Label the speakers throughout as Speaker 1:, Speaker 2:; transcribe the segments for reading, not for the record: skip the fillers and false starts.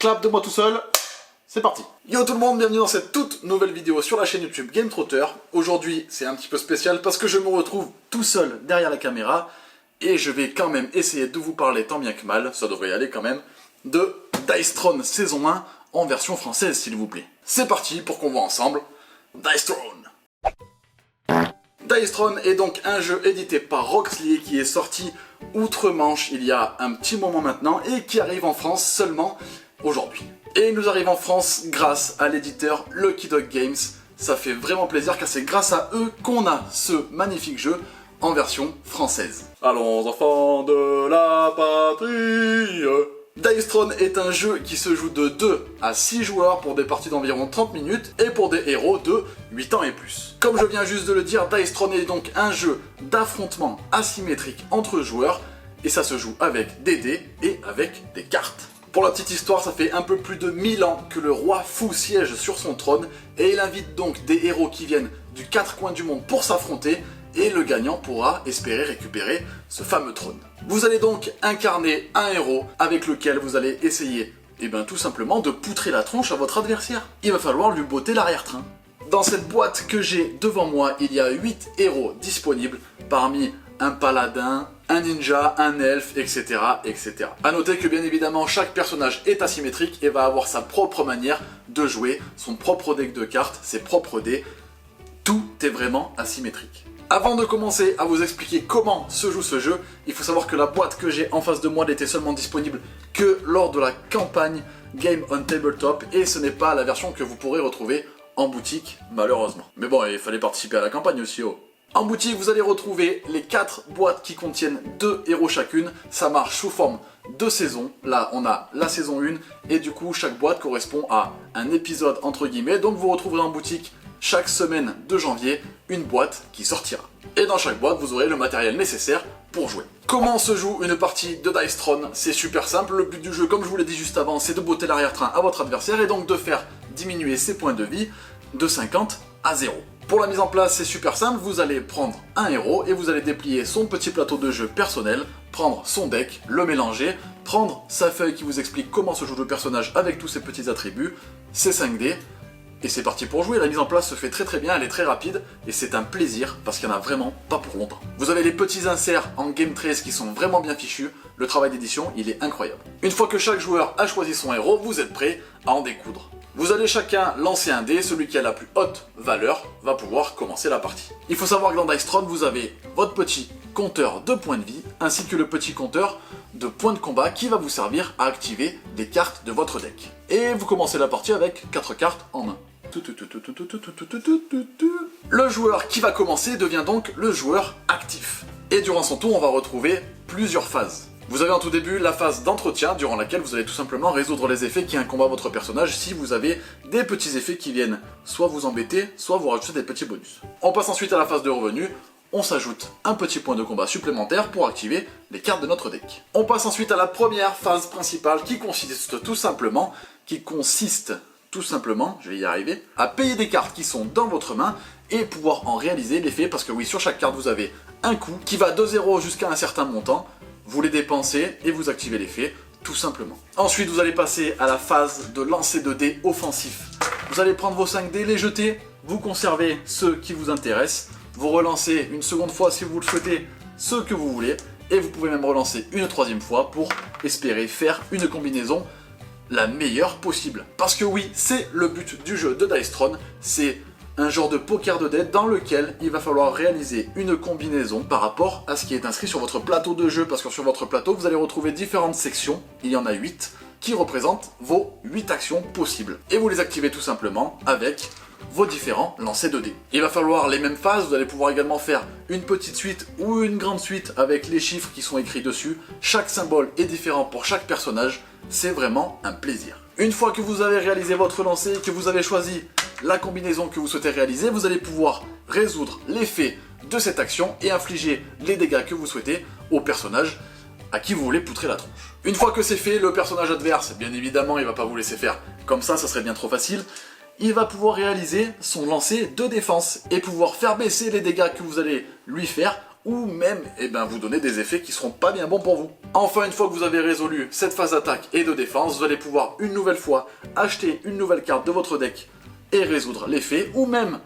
Speaker 1: clap de moi tout seul, c'est parti. Yo tout le monde, bienvenue dans cette toute nouvelle vidéo sur la chaîne YouTube Game Trotter. Aujourd'hui, c'est un petit peu spécial parce que je me retrouve tout seul derrière la caméra et je vais quand même essayer de vous parler tant bien que mal, ça devrait y aller quand même, de Dice Throne saison 1 en version française s'il vous plaît. C'est parti pour qu'on voit ensemble Dice Throne. Dice Throne est donc un jeu édité par Roxley qui est sorti outre-Manche il y a un petit moment maintenant et qui arrive en France seulement aujourd'hui. Et il nous arrive en France grâce à l'éditeur Lucky Dog Games. Ça fait vraiment plaisir car c'est grâce à eux qu'on a ce magnifique jeu en version française. Allons enfants de la patrie. Dice Throne est un jeu qui se joue de 2 à 6 joueurs pour des parties d'environ 30 minutes et pour des héros de 8 ans et plus. Comme je viens juste de le dire, Dice Throne est donc un jeu d'affrontement asymétrique entre joueurs et ça se joue avec des dés et avec des cartes. Pour la petite histoire, ça fait un peu plus de 1000 ans que le roi fou siège sur son trône et il invite donc des héros qui viennent du 4 coins du monde pour s'affronter et le gagnant pourra espérer récupérer ce fameux trône. Vous allez donc incarner un héros avec lequel vous allez essayer, tout simplement, de poutrer la tronche à votre adversaire. Il va falloir lui botter l'arrière-train. Dans cette boîte que j'ai devant moi, il y a 8 héros disponibles parmi un paladin, un ninja, un elfe, etc. etc. A noter que bien évidemment chaque personnage est asymétrique et va avoir sa propre manière de jouer, son propre deck de cartes, ses propres dés. Tout est vraiment asymétrique. Avant de commencer à vous expliquer comment se joue ce jeu, il faut savoir que la boîte que j'ai en face de moi n'était seulement disponible que lors de la campagne Game on Tabletop et ce n'est pas la version que vous pourrez retrouver en boutique malheureusement. Mais bon, il fallait participer à la campagne aussi. En boutique, vous allez retrouver les 4 boîtes qui contiennent 2 héros chacune. Ça marche sous forme de saison. Là, on a la saison 1 et du coup, chaque boîte correspond à un épisode entre guillemets. Donc vous retrouverez en boutique chaque semaine de janvier une boîte qui sortira. Et dans chaque boîte, vous aurez le matériel nécessaire pour jouer. Comment se joue une partie de Dice Throne? C'est super simple. Le but du jeu, comme je vous l'ai dit juste avant, c'est de botter l'arrière-train à votre adversaire et donc de faire diminuer ses points de vie de 50 à 0. Pour la mise en place, c'est super simple, vous allez prendre un héros et vous allez déplier son petit plateau de jeu personnel, prendre son deck, le mélanger, prendre sa feuille qui vous explique comment se joue le personnage avec tous ses petits attributs, ses 5 dés, et c'est parti pour jouer. La mise en place se fait très bien, elle est très rapide, et c'est un plaisir parce qu'il n'y en a vraiment pas pour longtemps. Vous avez les petits inserts en Game Trace qui sont vraiment bien fichus, le travail d'édition il est incroyable. Une fois que chaque joueur a choisi son héros, vous êtes prêts à en découdre. Vous allez chacun lancer un dé, celui qui a la plus haute valeur va pouvoir commencer la partie. Il faut savoir que dans Dice Throne, vous avez votre petit compteur de points de vie, ainsi que le petit compteur de points de combat qui va vous servir à activer des cartes de votre deck. Et vous commencez la partie avec 4 cartes en main. Le joueur qui va commencer devient donc le joueur actif. Et durant son tour, on va retrouver plusieurs phases. Vous avez en tout début la phase d'entretien, durant laquelle vous allez tout simplement résoudre les effets qui incombent à votre personnage si vous avez des petits effets qui viennent soit vous embêter, soit vous rajouter des petits bonus. On passe ensuite à la phase de revenu, on s'ajoute un petit point de combat supplémentaire pour activer les cartes de notre deck. On passe ensuite à la première phase principale qui consiste tout simplement, je vais y arriver, à payer des cartes qui sont dans votre main et pouvoir en réaliser l'effet, parce que oui, sur chaque carte vous avez un coût qui va de 0 jusqu'à un certain montant. Vous les dépensez et vous activez l'effet, tout simplement. Ensuite, vous allez passer à la phase de lancer de dés offensif. Vous allez prendre vos 5 dés, les jeter, vous conservez ceux qui vous intéressent, vous relancez une seconde fois si vous le souhaitez, ceux que vous voulez, et vous pouvez même relancer une troisième fois pour espérer faire une combinaison la meilleure possible. Parce que oui, c'est le but du jeu de Dice Throne, c'est un genre de poker de dés dans lequel il va falloir réaliser une combinaison par rapport à ce qui est inscrit sur votre plateau de jeu, parce que sur votre plateau, vous allez retrouver différentes sections, il y en a 8, qui représentent vos 8 actions possibles. Et vous les activez tout simplement avec vos différents lancers de dés. Il va falloir les mêmes phases, vous allez pouvoir également faire une petite suite ou une grande suite avec les chiffres qui sont écrits dessus. Chaque symbole est différent pour chaque personnage, c'est vraiment un plaisir. Une fois que vous avez réalisé votre lancer et que vous avez choisi la combinaison que vous souhaitez réaliser, vous allez pouvoir résoudre l'effet de cette action et infliger les dégâts que vous souhaitez au personnage à qui vous voulez poutrer la tronche. Une fois que c'est fait, le personnage adverse, bien évidemment, il va pas vous laisser faire comme ça serait bien trop facile. Il va pouvoir réaliser son lancer de défense et pouvoir faire baisser les dégâts que vous allez lui faire ou même vous donner des effets qui seront pas bien bons pour vous. Enfin, une fois que vous avez résolu cette phase d'attaque et de défense, vous allez pouvoir une nouvelle fois acheter une nouvelle carte de votre deck et résoudre l'effet, ou même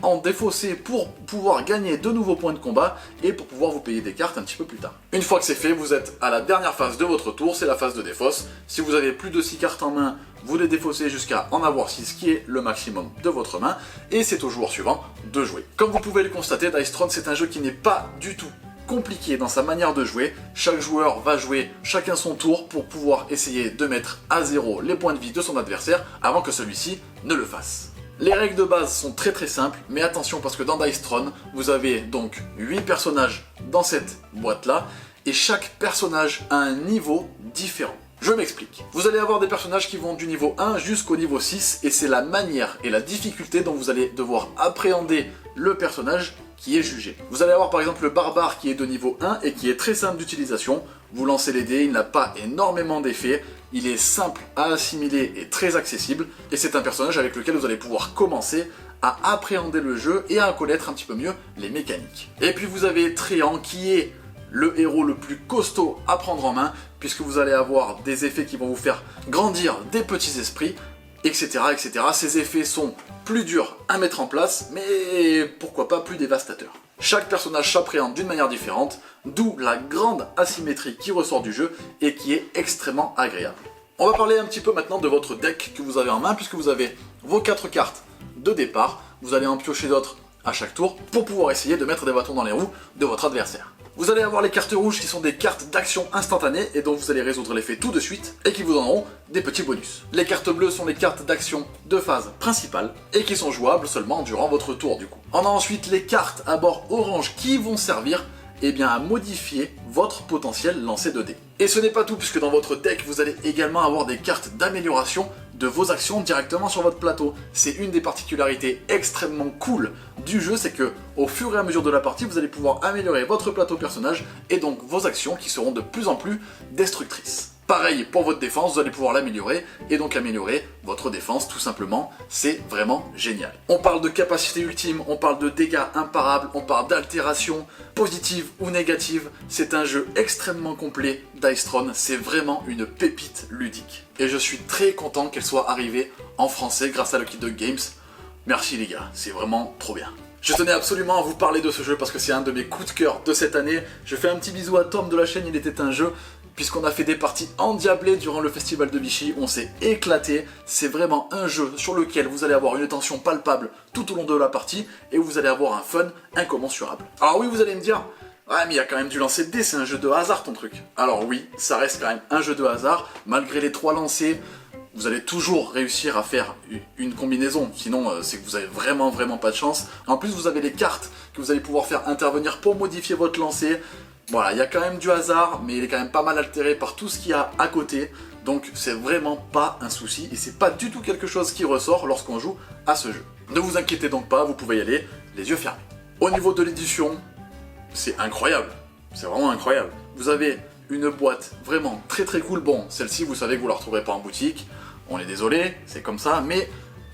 Speaker 1: en défausser pour pouvoir gagner de nouveaux points de combat et pour pouvoir vous payer des cartes un petit peu plus tard. Une fois que c'est fait, vous êtes à la dernière phase de votre tour, c'est la phase de défausse. Si vous avez plus de 6 cartes en main, vous les défaussez jusqu'à en avoir 6, qui est le maximum de votre main, et c'est au joueur suivant de jouer. Comme vous pouvez le constater, Dice Throne, c'est un jeu qui n'est pas du tout compliqué dans sa manière de jouer. Chaque joueur va jouer chacun son tour pour pouvoir essayer de mettre à zéro les points de vie de son adversaire avant que celui-ci ne le fasse. Les règles de base sont très simples, mais attention parce que dans Dice Throne, vous avez donc 8 personnages dans cette boîte-là, et chaque personnage a un niveau différent. Je m'explique. Vous allez avoir des personnages qui vont du niveau 1 jusqu'au niveau 6, et c'est la manière et la difficulté dont vous allez devoir appréhender le personnage qui est jugé. Vous allez avoir par exemple le barbare qui est de niveau 1 et qui est très simple d'utilisation. Vous lancez les dés, il n'a pas énormément d'effets, il est simple à assimiler et très accessible, et c'est un personnage avec lequel vous allez pouvoir commencer à appréhender le jeu et à connaître un petit peu mieux les mécaniques. Et puis vous avez Tréant qui est le héros le plus costaud à prendre en main, puisque vous allez avoir des effets qui vont vous faire grandir des petits esprits, etc. etc. Ces effets sont plus durs à mettre en place, mais pourquoi pas plus dévastateurs. Chaque personnage s'appréhende d'une manière différente, d'où la grande asymétrie qui ressort du jeu et qui est extrêmement agréable. On va parler un petit peu maintenant de votre deck que vous avez en main, puisque vous avez vos 4 cartes de départ, vous allez en piocher d'autres à chaque tour pour pouvoir essayer de mettre des bâtons dans les roues de votre adversaire. Vous allez avoir les cartes rouges qui sont des cartes d'action instantanée et dont vous allez résoudre l'effet tout de suite et qui vous donneront des petits bonus. Les cartes bleues sont les cartes d'action de phase principale et qui sont jouables seulement durant votre tour du coup. On a ensuite les cartes à bord orange qui vont servir à modifier votre potentiel lancer de dés. Et ce n'est pas tout, puisque dans votre deck vous allez également avoir des cartes d'amélioration de vos actions directement sur votre plateau. C'est une des particularités extrêmement cool du jeu, c'est que au fur et à mesure de la partie, vous allez pouvoir améliorer votre plateau personnage et donc vos actions qui seront de plus en plus destructrices. Pareil pour votre défense, vous allez pouvoir l'améliorer et donc améliorer votre défense tout simplement, c'est vraiment génial. On parle de capacité ultime, on parle de dégâts imparables, on parle d'altération positive ou négative. C'est un jeu extrêmement complet, Dice Throne, c'est vraiment une pépite ludique. Et je suis très content qu'elle soit arrivée en français grâce à Lucky Duck Games. Merci les gars, c'est vraiment trop bien. Je tenais absolument à vous parler de ce jeu parce que c'est un de mes coups de cœur de cette année. Je fais un petit bisou à Tom de la chaîne Il était un jeu, puisqu'on a fait des parties endiablées durant le festival de Vichy, on s'est éclaté. C'est vraiment un jeu sur lequel vous allez avoir une tension palpable tout au long de la partie et vous allez avoir un fun incommensurable. Alors oui, vous allez me dire, ouais mais il y a quand même du lancer de dés, c'est un jeu de hasard ton truc. Alors oui, ça reste quand même un jeu de hasard, malgré les 3 lancers. Vous allez toujours réussir à faire une combinaison, sinon c'est que vous avez vraiment pas de chance. En plus vous avez les cartes que vous allez pouvoir faire intervenir pour modifier votre lancer. Voilà, il y a quand même du hasard, mais il est quand même pas mal altéré par tout ce qu'il y a à côté. Donc c'est vraiment pas un souci, et c'est pas du tout quelque chose qui ressort lorsqu'on joue à ce jeu. Ne vous inquiétez donc pas, vous pouvez y aller les yeux fermés. Au niveau de l'édition, c'est incroyable, c'est vraiment incroyable. Vous avez une boîte vraiment très cool. Bon, celle-ci vous savez que vous la retrouverez pas en boutique. On est désolé, c'est comme ça, mais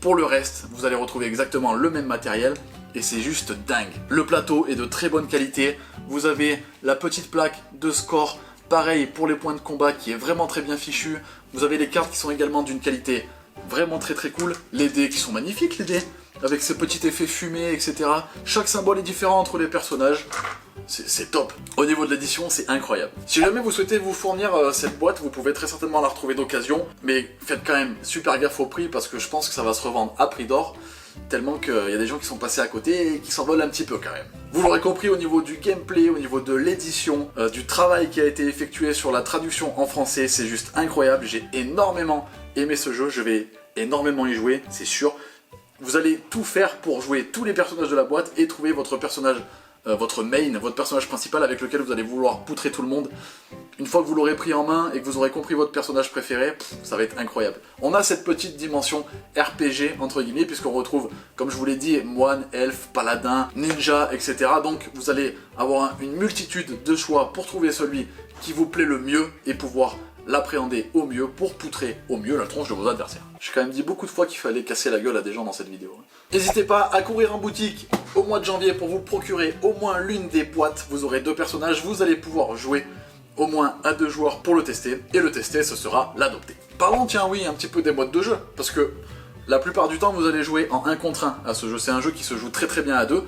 Speaker 1: pour le reste, vous allez retrouver exactement le même matériel et c'est juste dingue. Le plateau est de très bonne qualité, vous avez la petite plaque de score, pareil pour les points de combat qui est vraiment très bien fichu, vous avez les cartes qui sont également d'une qualité vraiment très cool, les dés qui sont magnifiques les dés, avec ces petits effets fumés, etc. Chaque symbole est différent entre les personnages. C'est top. Au niveau de l'édition, c'est incroyable. Si jamais vous souhaitez vous fournir cette boîte, vous pouvez très certainement la retrouver d'occasion, mais faites quand même super gaffe au prix parce que je pense que ça va se revendre à prix d'or, tellement qu'il y a des gens qui sont passés à côté et qui s'envolent un petit peu quand même. Vous l'aurez compris, au niveau du gameplay, au niveau de l'édition, du travail qui a été effectué sur la traduction en français, c'est juste incroyable. J'ai énormément aimé ce jeu, je vais énormément y jouer, c'est sûr. Vous allez tout faire pour jouer tous les personnages de la boîte et trouver votre personnage, votre main, votre personnage principal avec lequel vous allez vouloir poutrer tout le monde. Une fois que vous l'aurez pris en main et que vous aurez compris votre personnage préféré, ça va être incroyable. On a cette petite dimension RPG entre guillemets puisqu'on retrouve, comme je vous l'ai dit, moine, elfe, paladin, ninja, etc. Donc vous allez avoir une multitude de choix pour trouver celui qui vous plaît le mieux et pouvoir l'appréhender au mieux pour poutrer au mieux la tronche de vos adversaires. J'ai quand même dit beaucoup de fois qu'il fallait casser la gueule à des gens dans cette vidéo. N'hésitez pas à courir en boutique au mois de janvier pour vous procurer au moins l'une des boîtes. Vous aurez 2 personnages, vous allez pouvoir jouer au moins à 2 joueurs pour le tester, et le tester ce sera l'adopter. Parlons tiens oui un petit peu des modes de jeu, parce que la plupart du temps vous allez jouer en 1 contre 1 à ce jeu, c'est un jeu qui se joue très bien à 2,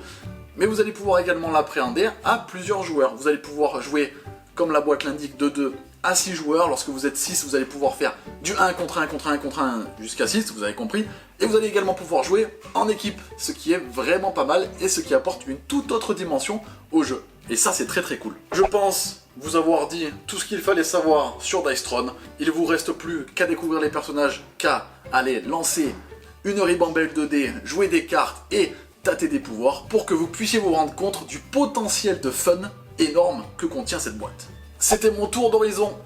Speaker 1: mais vous allez pouvoir également l'appréhender à plusieurs joueurs. Vous allez pouvoir jouer, comme la boîte l'indique, de 2 à 6 joueurs. Lorsque vous êtes 6, vous allez pouvoir faire du 1 contre 1 contre 1 contre 1 jusqu'à 6, vous avez compris. Et vous allez également pouvoir jouer en équipe, ce qui est vraiment pas mal et ce qui apporte une toute autre dimension au jeu. Et ça c'est très cool. Je pense vous avoir dit tout ce qu'il fallait savoir sur Dice Throne. Il vous reste plus qu'à découvrir les personnages, qu'à aller lancer une ribambelle de dés, jouer des cartes et tâter des pouvoirs pour que vous puissiez vous rendre compte du potentiel de fun énorme que contient cette boîte. C'était mon tour d'horizon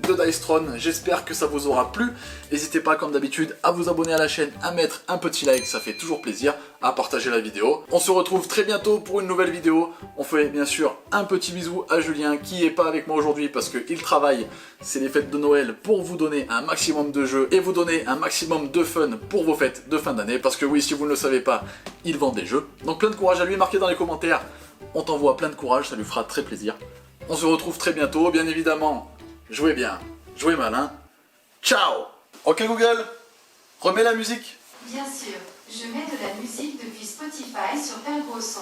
Speaker 1: de Dice Throne, j'espère que ça vous aura plu. N'hésitez pas comme d'habitude à vous abonner à la chaîne, à mettre un petit like, ça fait toujours plaisir, à partager la vidéo. On se retrouve très bientôt pour une nouvelle vidéo. On fait bien sûr un petit bisou à Julien qui est pas avec moi aujourd'hui parce qu'il travaille, c'est les fêtes de Noël, pour vous donner un maximum de jeux et vous donner un maximum de fun pour vos fêtes de fin d'année. Parce que oui, si vous ne le savez pas, il vend des jeux. Donc plein de courage à lui, marquez dans les commentaires. On t'envoie plein de courage, ça lui fera très plaisir. On se retrouve très bientôt, bien évidemment. Jouez bien, jouez malin. Ciao! Ok Google, remets la musique.
Speaker 2: Bien sûr, je mets de la musique depuis Spotify sur Tel Gros Son.